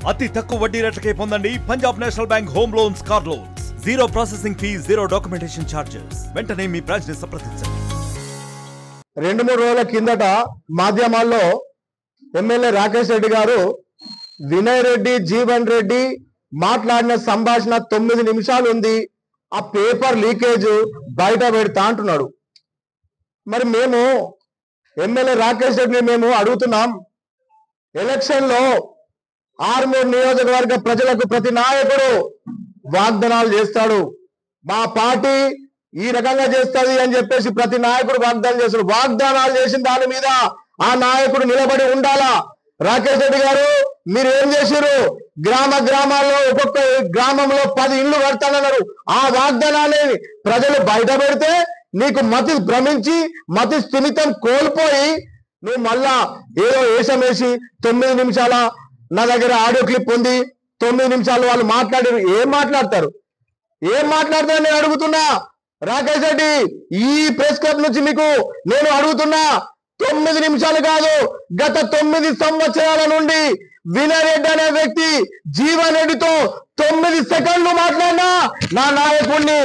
అతి తక్కువ వడ్డీ రేట్లకే పొందండి Punjab national bank home loans, car loans. Zero processing fee, zero documentation charges. వెంటనే మీ బ్రాంచ్ ని సంప్రదించండి. 2-3 రోజుల కిందట మాధ్యమాల్లో ఎమ్మెల్యే రాకేష్ రెడ్డి గారు వినయ్ రెడ్డి, జీవన్ రెడ్డి మాట్లాడిన సంభాషణ 9 నిమిషాలు ఉంది, ఆ పేపర్ లీకేజ్ బయట పెడతా అంటున్నాడు. మరి మేము ఎమ్మెల్యే రాకేష్ రెడ్డిని మేము అడుగుతున్నాం, ఎలక్షన్ లో ఆర్మూర్ నియోజకవర్గ ప్రజలకు ప్రతి నాయకుడు వాగ్దానాలు చేస్తాడు, మా పార్టీ ఈ రకంగా చేస్తుంది అని చెప్పేసి ప్రతి నాయకుడు వాగ్దానం చేస్తాడు. వాగ్దానాలు చేసిన దాని మీద ఆ నాయకుడు నిలబడి ఉండాలా. రాకేష్ రెడ్డి గారు మీరు ఏం చేశారు? గ్రామాల్లో ఒక్కొక్క గ్రామంలో 10 ఇళ్లు కడతానన్నారు. ఆ వాగ్దానాన్ని ప్రజలు బయట పెడితే నీకు మతి భ్రమించి మతి స్థిమితం కోల్పోయి నువ్వు మళ్ళా ఏదో వేషం వేసి 9 నిమిషాల నా దగ్గర ఆడియో క్లిప్ ఉంది, 9 నిమిషాలు వాళ్ళు మాట్లాడారు. ఏం మాట్లాడతారు నేను అడుగుతున్నా. రాకేష్ రెడ్డి, ఈ ప్రెస్ క్లబ్ నుంచి మీకు నేను అడుగుతున్నా, 9 నిమిషాలు కాదు, గత 9 సంవత్సరాల నుండి వినయ్ రెడ్డి అనే వ్యక్తి జీవన్ రెడ్డితో 9 సెకండ్లు మాట్లాడినా నా నాయకుడిని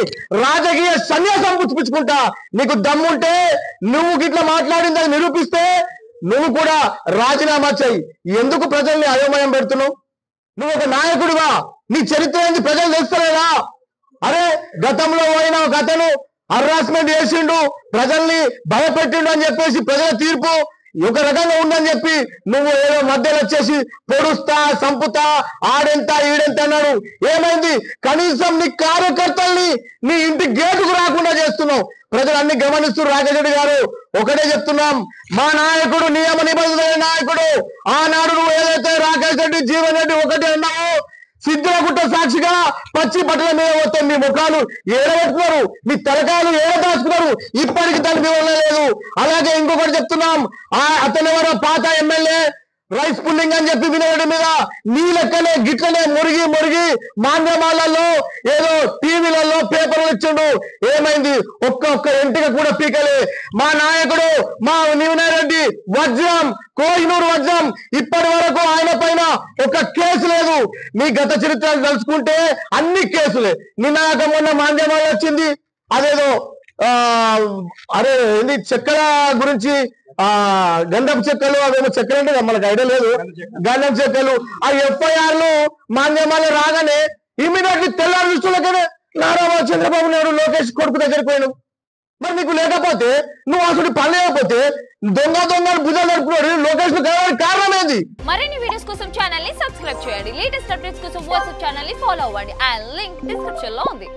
రాజకీయ సన్యాసం పుచ్చుకుంటా. నీకు దమ్ముంటే నువ్వు గిట్లా మాట్లాడిందని నిరూపిస్తే నువ్వు కూడా రాజీనామా చెయ్యి. ఎందుకు ప్రజల్ని అయోమయం పెడుతున్నావు? నువ్వు ఒక నాయకుడివా, నీ చరిత్ర ఏంది ప్రజలు తెలుస్తలేదా? అరే గతంలో పోయిన ఒక అతను హరాస్మెంట్ చేసిండు, ప్రజల్ని భయపెట్టిండు అని చెప్పేసి ప్రజల తీర్పు ఒక రకంగా ఉందని చెప్పి నువ్వు ఏదో మధ్యలో వచ్చేసి పొడుస్తా, సంపుతా, ఆడెంత ఈడెంత అన్నాడు. ఏమైంది? కనీసం నీ కార్యకర్తల్ని నీ ఇంటి గేటుకు రాకుండా చేస్తున్నావు. ప్రజలు అన్ని గమనిస్తున్నారు. రాకేష్ రెడ్డి గారు, ఒకటే చెప్తున్నాం, మా నాయకుడు నియమ నిబంధనల నాయకుడు. ఆనాడు నువ్వు ఏదైతే రాకేష్ రెడ్డి, జీవన్ రెడ్డి ఒకటే అన్నావు, సిద్ధులగుట్ట సాక్షిగా పచ్చి బట్టల మీద పోతే మీ ముఖాలు ఏడబెట్టుకున్నారు, మీ తలకాయలు ఏడదాచుకున్నారు. ఇప్పటికి దాని మీద లేదు. అలాగే ఇంకొకటి చెప్తున్నాం, అతనెవరో పాత ఎమ్మెల్యే రైస్ పుల్లింగ్ అని చెప్పి వినయ్ మీద నీ లెక్కనే గిట్లనే మురిగి మాధ్యమాలలో ఏదో టీవీలలో పేపర్లు ఇచ్చిండు. ఏమైంది? ఒక్క ఎంటిక కూడా పీకలే. మా నాయకుడు మా వినయ్ రెడ్డి వజ్రం, కోహినూరు వజ్రం, ఇప్పటి వరకు ఆయన పైన ఒక కేసు లేదు. మీ గత చరిత్రలు తెలుసుకుంటే అన్ని కేసులే. నిన్న మొన్న మాధ్యమాలు వచ్చింది అదేదో అరే ఏంది చెక్కల గురించి, గంధపు చెక్కలు, అవేమో చెక్కలు అంటే మనకు ఐడియా లేదు, గంధపు చెక్కలు, ఆ ఎఫ్ఐఆర్లు మాధ్యమాలు రాగానే ఇమీడియట్లీ తెల్లారి దృష్టిలోనే నారా చంద్రబాబు నాయుడు లోకేష్ కొడుకు దగ్గరికి పోయినావు. మరి నీకు లేకపోతే నువ్వు అసలు పని లేకపోతే దొంగ భుజాలు నడుపుకున్నాడు లోకేష్ కారణం ఏంది? మరిన్ని వీడియోస్ కోసం ఛానల్ ని సబ్స్క్రైబ్ చేయండి. లేటెస్ట్ అప్డేట్స్ కోసం వాట్సాప్ ఛానల్ ని ఫాలో అవ్వండి. ఆ లింక్ డిస్క్రిప్షన్ లో ఉంది.